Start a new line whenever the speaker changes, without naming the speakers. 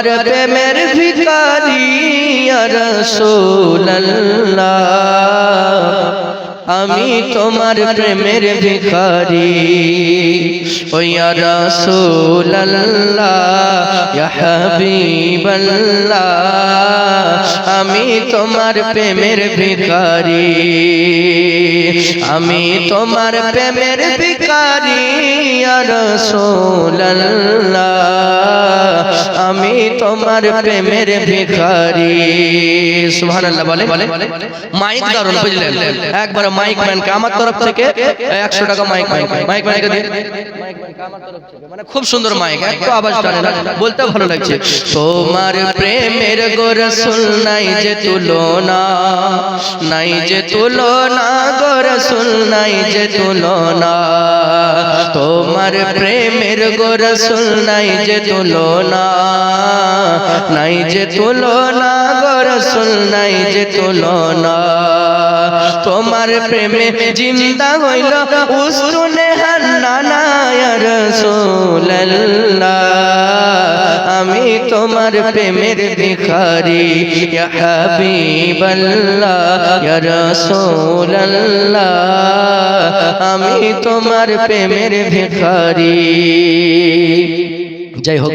তোমার প্রেমের ভিখারি ইয়া রাসূলুল্লাহ আমি তোমার প্রেমের ভিখারি ও ইয়া রাসূলুল্লাহ ইয়া হাবিবাল্লাহ আমি তোমার প্রেমের ভিখারি আমি তোমার প্রেমের ভিখারি ইয়া রাসূলুল্লাহ আমি তোমার প্রেমের ভিখারি সুবহানাল্লাহ বলে মাইক দারুন বুঝলেন একবার মাইক ম্যানকে আমার তরফ থেকে 100 টাকা মাইক ম্যানকে দিন মানে খুব সুন্দর মাইক এত আওয়াজ টানে না বলতে ভালো লাগছে তোমার প্রেমের গো রাসূল নাই যে তুলনা গো রাসূল নাই যে তুলনা তোমার প্রেমের গো রাসূল নাই যে তুলনা গো রাসূল নাই যে তুলনা তোমার প্রেমে জিন্দা হইল উস্তুনে হান্নানা ইয়া রাসূলুল্লাহ আমি তোমার প্রেমের ভিখারি ইয়া হাবিবাল্লাহ ইয়া রাসূলুল্লাহ আমি তোমার প্রেমের ভিখারি। জয় হোক।